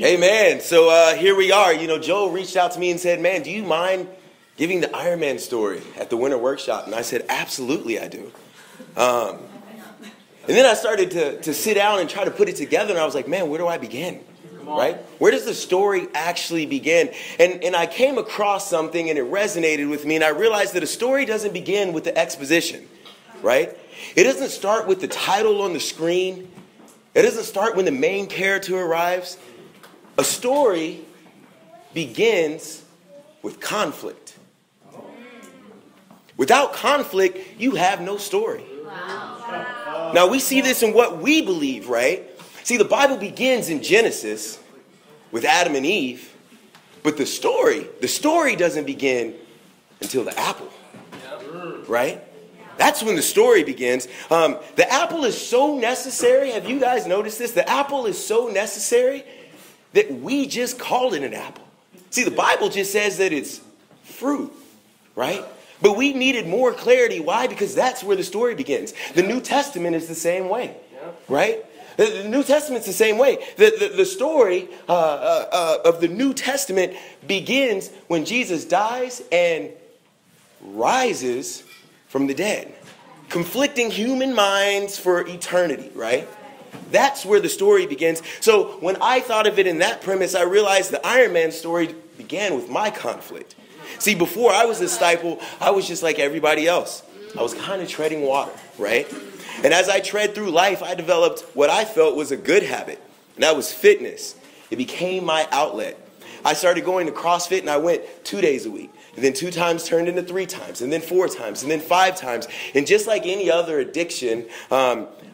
Amen. So here we are. You know, Joel reached out to me and said, man, do you mind giving the Iron Man story at the Winter Workshop? And I said, absolutely I do. And then I started to sit down and try to put it together. And I was like, man, where do I begin? Right? Where does the story actually begin? And I came across something and it resonated with me. And I realized that a story doesn't begin with the exposition. Right? It doesn't start with the title on the screen. It doesn't start when the main character arrives. A story begins with conflict. Without conflict, you have no story. Wow. Now, we see this in what we believe, right? See, the Bible begins in Genesis with Adam and Eve, but the story doesn't begin until the apple, right? That's when the story begins. The apple is so necessary. Have you guys noticed this? The apple is so necessary that we just called it an apple. See, the Bible just says that it's fruit, right? But we needed more clarity. Why? Because that's where the story begins. The New Testament is the same way, right? The New Testament's the same way. The story of the New Testament begins when Jesus dies and rises from the dead. Conflicting human minds for eternity, right? That's where the story begins. So when I thought of it in that premise, I realized the Iron Man story began with my conflict. See, before I was a disciple, I was just like everybody else. I was kind of treading water, right? And as I tread through life, I developed what I felt was a good habit, and that was fitness. It became my outlet. I started going to CrossFit, and I went 2 days a week. And then 2 times turned into 3 times, and then 4 times, and then 5 times. And just like any other addiction,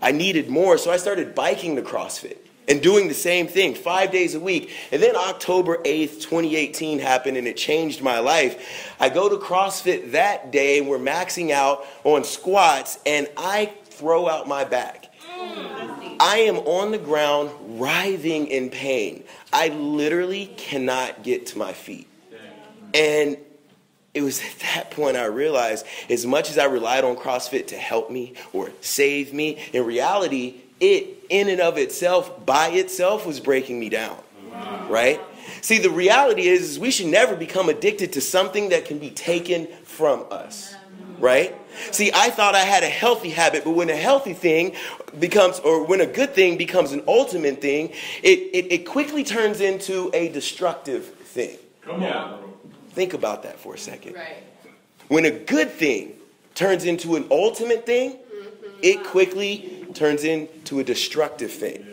I needed more. So I started biking to CrossFit and doing the same thing 5 days a week. And then October 8th, 2018 happened, and it changed my life. I go to CrossFit that day, and we're maxing out on squats, and I throw out my back. I am on the ground writhing in pain. I literally cannot get to my feet. And it was at that point I realized, as much as I relied on CrossFit to help me or save me, in reality, it in and of itself, by itself, was breaking me down, right? See, the reality is we should never become addicted to something that can be taken from us, right? See, I thought I had a healthy habit, but when a healthy thing becomes, or when a good thing becomes an ultimate thing, it quickly turns into a destructive thing. Come on. Think about that for a second. Right. When a good thing turns into an ultimate thing, it quickly turns into a destructive thing.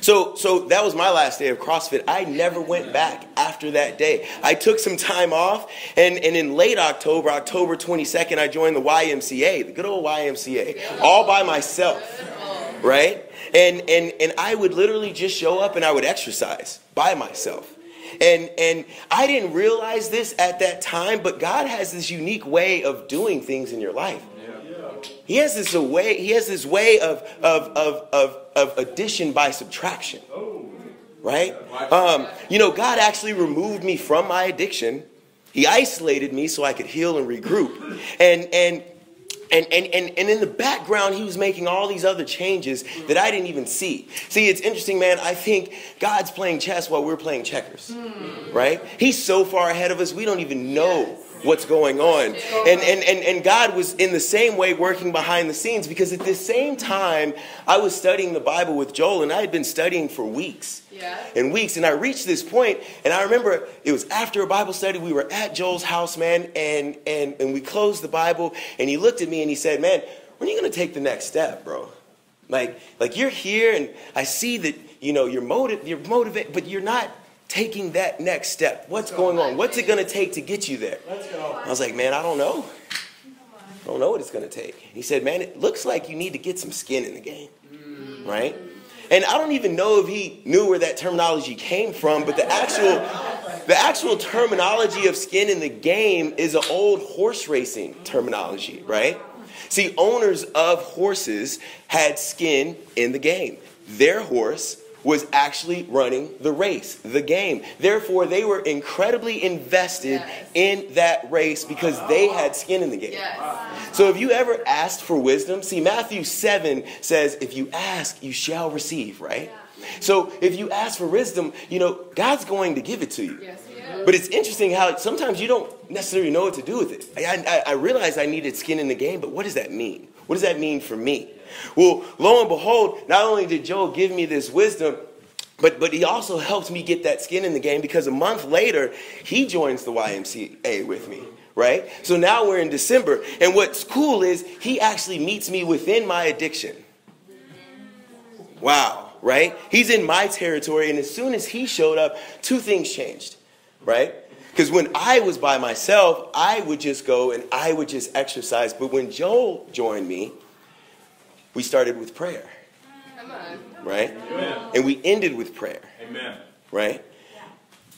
So that was my last day of CrossFit. I never went back after that day. I took some time off, and in late October, October 22nd, I joined the YMCA, the good old YMCA, all by myself, right? And I would literally just show up and I would exercise by myself. And I didn't realize this at that time, but God has this unique way of doing things in your life. He has this way of addition by subtraction, right? You know, God actually removed me from my addiction. He isolated me so I could heal and regroup. And in the background, he was making all these other changes that I didn't even see. See, it's interesting, man. I think God's playing chess while we're playing checkers, right? He's so far ahead of us, we don't even know what's going on. And God was in the same way working behind the scenes, because at the same time, I was studying the Bible with Joel, and I had been studying for weeks. And weeks, and I reached this point, and I remember it was after a Bible study. We were at Joel's house, man, and we closed the Bible, and he looked at me and he said, man, when are you going to take the next step, bro? Like you're here, and I see that, you know, you're motivated, but you're not taking that next step. What's going on? What's it going to take to get you there? I was like, man, I don't know. I don't know what it's going to take. He said, man, it looks like you need to get some skin in the game, right? And I don't even know if he knew where that terminology came from, but the actual terminology of skin in the game is an old horse racing terminology, right? See, owners of horses had skin in the game. Their horse was actually running the race, the game. Therefore, they were incredibly invested in that race because they had skin in the game. So have you ever asked for wisdom? See, Matthew 7 says, if you ask, you shall receive, right? So if you ask for wisdom, God's going to give it to you. Yes, he is. But it's interesting how sometimes you don't necessarily know what to do with it. I realized I needed skin in the game, but what does that mean? What does that mean for me? Well, lo and behold, not only did Joel give me this wisdom, but he also helped me get that skin in the game, because a month later, he joins the YMCA with me, right? So now we're in December. And what's cool is he actually meets me within my addiction. Wow, right? He's in my territory. And as soon as he showed up, two things changed, right? Because when I was by myself, I would just go and I would just exercise. But when Joel joined me, we started with prayer. Come on. Right? Amen. And we ended with prayer. Amen. Right?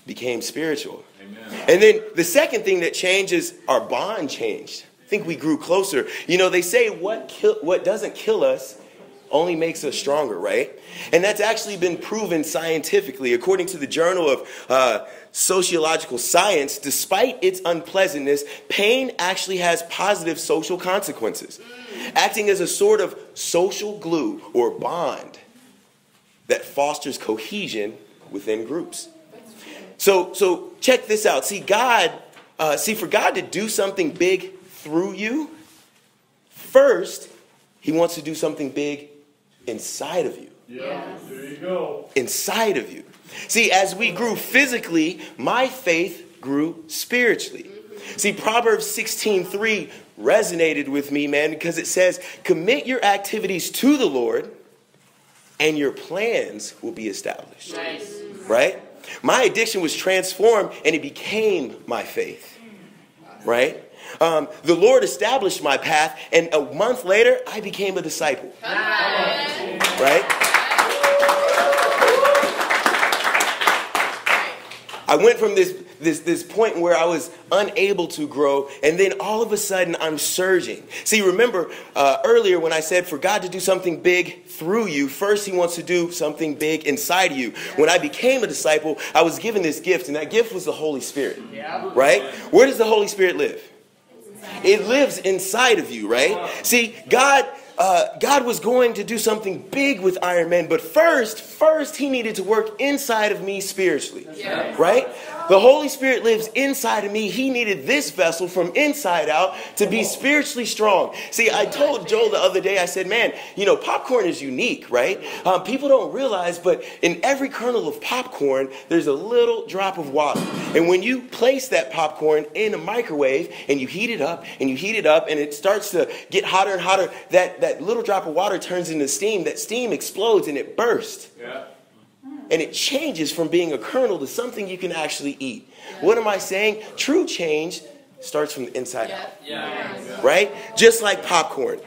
Became spiritual. Amen. And then the second thing that changed is our bond changed. I think we grew closer. They say what doesn't kill us only makes us stronger, right? And that's actually been proven scientifically. According to the Journal of Sociological Science, despite its unpleasantness, pain actually has positive social consequences, acting as a sort of social glue or bond that fosters cohesion within groups. So check this out. See, for God to do something big through you, first, he wants to do something big inside of you. Yeah, there you go. Inside of you. See, as we grew physically, my faith grew spiritually. See, Proverbs 16:3 resonated with me, man, because it says, commit your activities to the Lord and your plans will be established. Nice. Right? My addiction was transformed and it became my faith. Right? The Lord established my path, and a month later, I became a disciple. Right? I went from this point where I was unable to grow, and then all of a sudden I'm surging. See, remember earlier when I said for God to do something big through you, first he wants to do something big inside of you. When I became a disciple, I was given this gift, and that gift was the Holy Spirit. Right? Where does the Holy Spirit live? It lives inside of you, right? See, God was going to do something big with Iron Man, but first he needed to work inside of me spiritually, right? The Holy Spirit lives inside of me. He needed this vessel from inside out to be spiritually strong. See, I told Joel the other day, I said, man, popcorn is unique, right? People don't realize, but in every kernel of popcorn, there's a little drop of water. And when you place that popcorn in a microwave and you heat it up and you heat it up and it starts to get hotter and hotter, that little drop of water turns into steam. That steam explodes and it bursts. Yeah. And it changes from being a kernel to something you can actually eat. Yeah. What am I saying? True change starts from the inside out. Yeah. Right? Just like popcorn.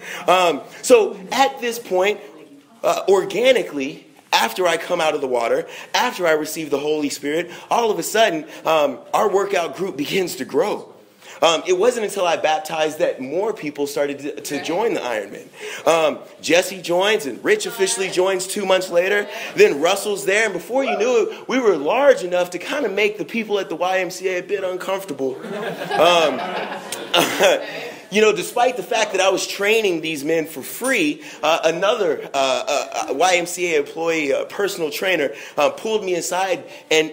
So at this point, organically, after I come out of the water, after I receive the Holy Spirit, all of a sudden, our workout group begins to grow. It wasn't until I baptized that more people started to join the Ironman. Jesse joins, and Rich officially joins 2 months later. Then Russell's there, and before you knew it, we were large enough to kind of make the people at the YMCA a bit uncomfortable. Despite the fact that I was training these men for free, another YMCA employee, personal trainer, pulled me aside and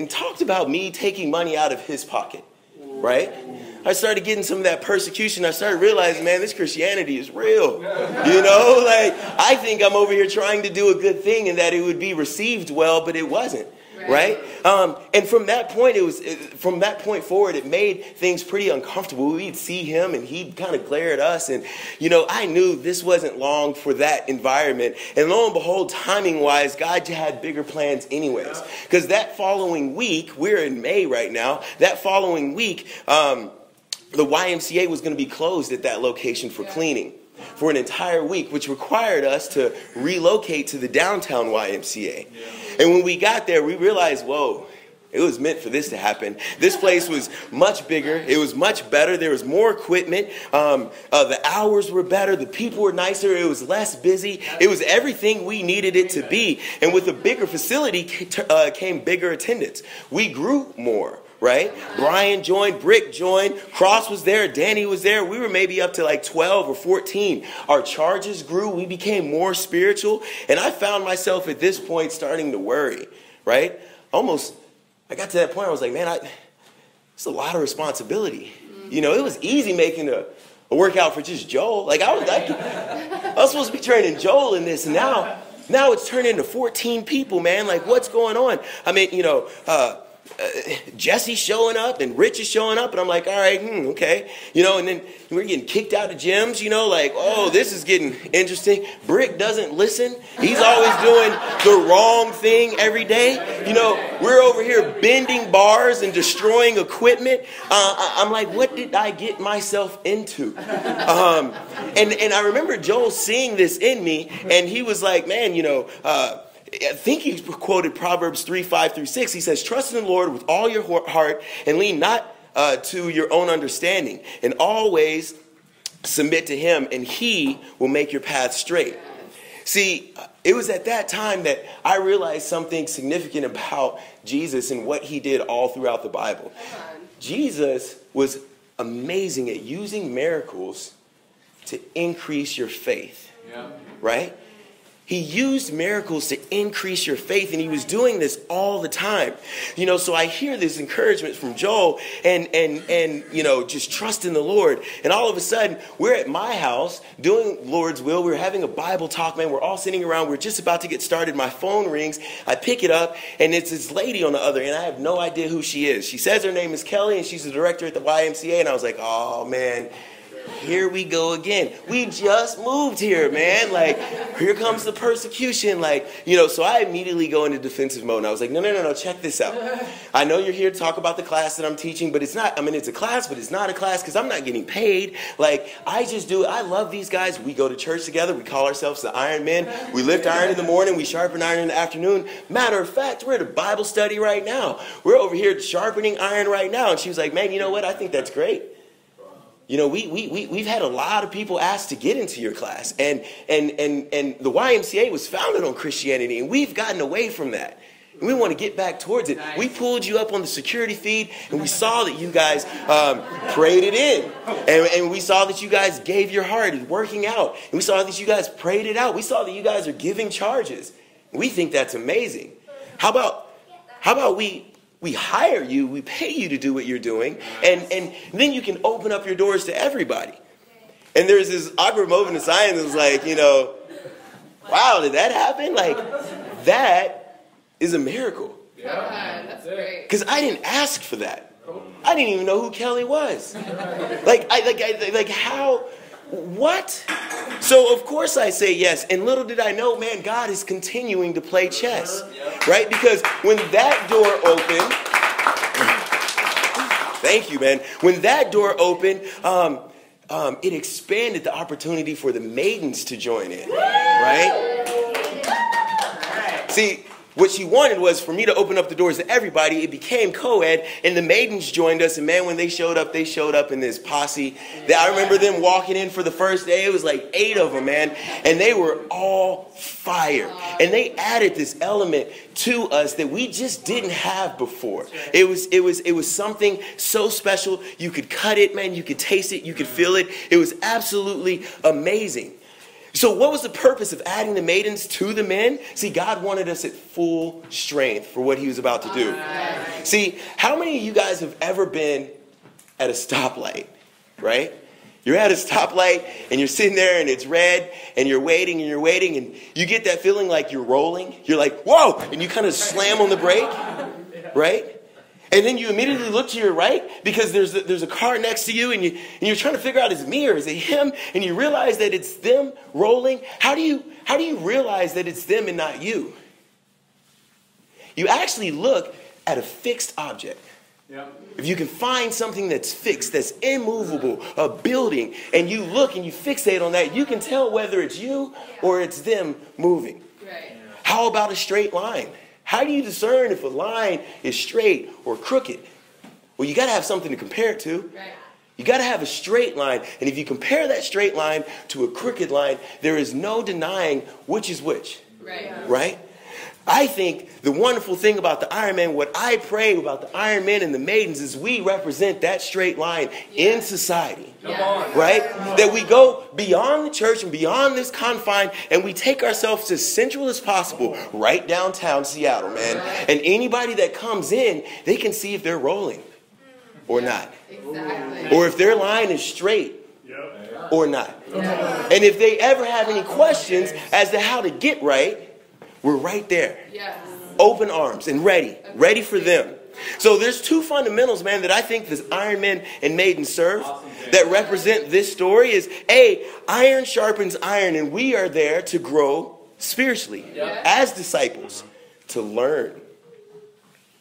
talked about me taking money out of his pocket, right? I started getting some of that persecution. I started realizing, man, this Christianity is real. I think I'm over here trying to do a good thing and that it would be received well, but it wasn't. Right? And from that point forward, it made things pretty uncomfortable. We'd see him and he'd kind of glare at us. And, I knew this wasn't long for that environment. And lo and behold, timing wise, God had bigger plans anyways. Because that following week, we're in May right now, that following week, the YMCA was going to be closed at that location for cleaning for an entire week, which required us to relocate to the downtown YMCA. And when we got there, we realized, whoa, it was meant for this to happen. This place was much bigger. It was much better. There was more equipment. The hours were better. The people were nicer. It was less busy. It was everything we needed it to be. And with a bigger facility came bigger attendance. We grew more. right? Brian joined, Brick joined, Cross was there, Danny was there. We were maybe up to like 12 or 14. Our charges grew. We became more spiritual. And I found myself at this point starting to worry, right? I got to that point where I was like, man, it's a lot of responsibility. You know, it was easy making a workout for just Joel. Like I was supposed to be training Joel in this, and now it's turned into 14 people, man. Like what's going on? I mean, you know, Jesse's showing up and Rich is showing up, and I'm like, all right, okay, you know, and then we're getting kicked out of gyms, you know, like, oh, this is getting interesting. Brick doesn't listen. He's always doing the wrong thing every day. You know, we're over here bending bars and destroying equipment. I'm like, what did I get myself into? And I remember Joel seeing this in me, and he was like, man, you know, I think he quoted Proverbs 3:5-6. He says, trust in the Lord with all your heart and lean not to your own understanding, and always submit to him, and he will make your path straight. See, it was at that time that I realized something significant about Jesus and what he did all throughout the Bible. Jesus was amazing at using miracles to increase your faith, right? He used miracles to increase your faith, and he was doing this all the time. You know, so I hear this encouragement from Joel and you know, just trust in the Lord. And all of a sudden, we're at my house doing Lord's will. We're having a Bible talk, man. We're all sitting around. We're just about to get started. My phone rings. I pick it up, and it's this lady on the other end. I have no idea who she is. She says her name is Kelly, and she's the director at the YMCA. And I was like, oh, man. Here we go again. We just moved here, man. Like, here comes the persecution. Like, you know, so I immediately go into defensive mode. And I was like, no, check this out. I know you're here to talk about the class that I'm teaching, but it's not, I mean, it's a class, but it's not a class because I'm not getting paid. Like, I just do it. I love these guys. We go to church together. We call ourselves the Iron Men. We lift iron in the morning. We sharpen iron in the afternoon. Matter of fact, we're at a Bible study right now. We're over here sharpening iron right now. And she was like, man, you know what? I think that's great. You know, we've had a lot of people ask to get into your class, and the YMCA was founded on Christianity, and we've gotten away from that. And we want to get back towards it. Nice. We pulled you up on the security feed, and we saw that you guys prayed it in, and we saw that you guys gave your heart and working out, and we saw that you guys prayed it out. We saw that you guys are giving charges. We think that's amazing. How about we hire you, we pay you to do what you're doing, and then you can open up your doors to everybody. And there's this awkward moment in science that was like, you know, wow, did that happen? Like, that is a miracle. Yeah, that's great. Because I didn't ask for that. I didn't even know who Kelly was. Like how, what? So of course I say yes, and little did I know, man, God is continuing to play chess, right? Because when that door opened, thank you, man. When that door opened, it expanded the opportunity for the maidens to join in, right? See, what she wanted was for me to open up the doors to everybody. It became co-ed, and the maidens joined us. And man, when they showed up in this posse. I remember them walking in for the first day. It was like 8 of them, man. And they were all fire. And they added this element to us that we just didn't have before. It was something so special. You could cut it, man. You could taste it. You could feel it. It was absolutely amazing. So what was the purpose of adding the maidens to the men? See, God wanted us at full strength for what he was about to do. See, how many of you guys have ever been at a stoplight, right? You're at a stoplight and you're sitting there and it's red and you're waiting and you get that feeling like you're rolling. You're like, whoa, and you kind of slam on the brake, right? And then you immediately look to your right because there's a car next to you and you're trying to figure out, is it me or is it him? And you realize that it's them rolling. How do you realize that it's them and not you? You actually look at a fixed object. Yeah. If you can find something that's fixed, that's immovable, a building, and you look and you fixate on that, you can tell whether it's you or it's them moving. Right. How about a straight line? How do you discern if a line is straight or crooked? Well, you got to have something to compare it to. Right. You got to have a straight line. And if you compare that straight line to a crooked line, there is no denying which is which. Right? I think the wonderful thing about the Iron Man, what I pray about the Iron Men and the Maidens, is we represent that straight line in society. Right? That we go beyond the church and beyond this confine, and we take ourselves as central as possible, right downtown Seattle, man. And anybody that comes in, they can see if they're rolling or not. Exactly. Or if their line is straight or not. And if they ever have any questions as to how to get right, we're right there. Yes. Open arms and ready for them. So there's two fundamentals, man, that I think this Iron Men and Maidens serve that represent this story is, A, iron sharpens iron, and we are there to grow spiritually as disciples, to learn.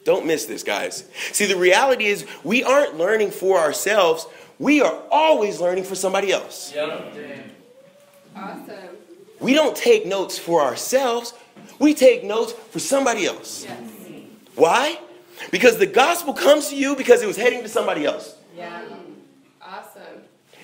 Don't miss this, guys. See, the reality is we aren't learning for ourselves. We are always learning for somebody else. Awesome. We don't take notes for ourselves. We take notes for somebody else. Yes. Why? Because the gospel comes to you because it was heading to somebody else. Yeah. Awesome.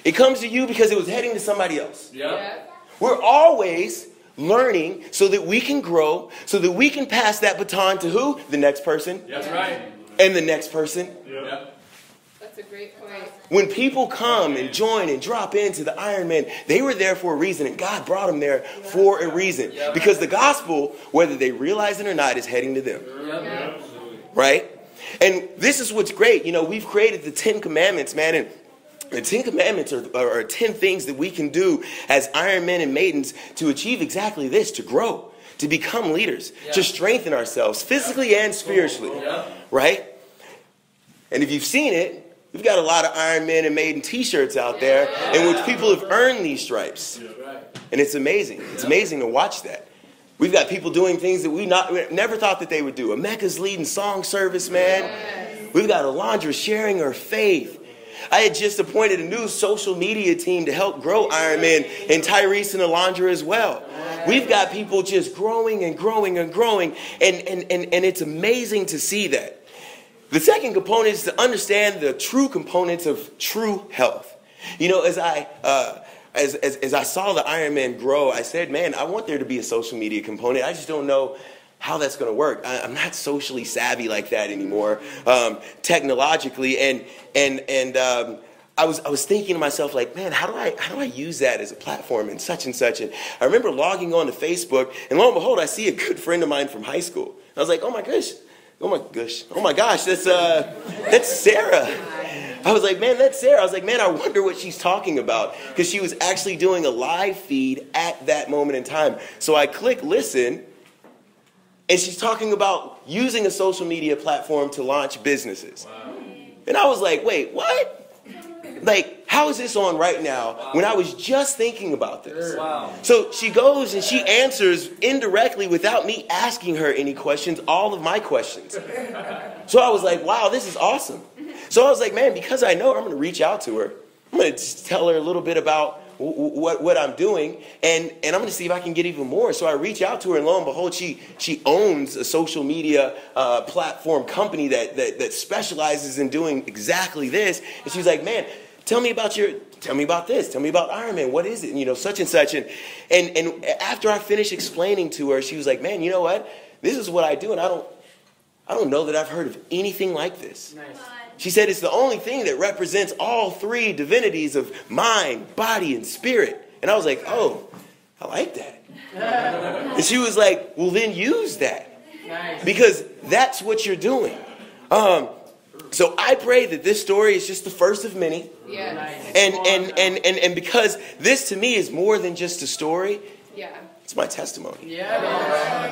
It comes to you because it was heading to somebody else. Yeah. We're always learning so that we can grow, so that we can pass that baton to who? The next person. That's right. And the next person. That's a great point. When people come and join and drop into the Iron Man, they were there for a reason, and God brought them there for a reason. Because the gospel, whether they realize it or not, is heading to them. Right? And this is what's great. You know, we've created the 10 Commandments, man, and the 10 Commandments are 10 things that we can do as Iron Men and Maidens to achieve exactly this, to grow, to become leaders, to strengthen ourselves physically and spiritually. Right? And if you've seen it, we've got a lot of Iron Men and Maiden t-shirts out there in which people have earned these stripes. And it's amazing. It's amazing to watch that. We've got people doing things that we never thought that they would do. Emeka's leading song service, man. We've got Alondra sharing her faith. I had just appointed a new social media team to help grow Iron Man, and Tyrese and Alondra as well. We've got people just growing and growing and growing, and it's amazing to see that. The second component is to understand the true components of true health. You know, as I saw the Iron Man grow, I said, man, I want there to be a social media component. I just don't know how that's going to work. I'm not socially savvy like that anymore, technologically. And I was thinking to myself, like, man, how do I use that as a platform and such and such? And I remember logging on to Facebook, and lo and behold, I see a good friend of mine from high school. I was like, oh my gosh, that's Sarah. I was like, man, that's Sarah. I was like, man, I wonder what she's talking about, because she was actually doing a live feed at that moment in time. So I click listen, and she's talking about using a social media platform to launch businesses. Wow. And I was like, wait, what? Like, how is this on right now when I was just thinking about this? Wow. So she goes and she answers indirectly without me asking her any questions, all of my questions. So I was like, wow, this is awesome. So I was like, man, because I know her, I'm going to reach out to her. I'm going to just tell her a little bit about what I'm doing, and I'm going to see if I can get even more. So I reach out to her, and lo and behold, she owns a social media platform company that specializes in doing exactly this. And she's like, man, tell me about this. Tell me about Iron Man. What is it? And, you know, such and such. And after I finished explaining to her, she was like, man, you know what? This is what I do, and I don't know that I've heard of anything like this. Nice. She said it's the only thing that represents all three divinities of mind, body, and spirit. And I was like, oh, I like that. And she was like, well, then use that. Because that's what you're doing. So I pray that this story is just the first of many. Yeah. And because this to me is more than just a story, it's my testimony. Yeah.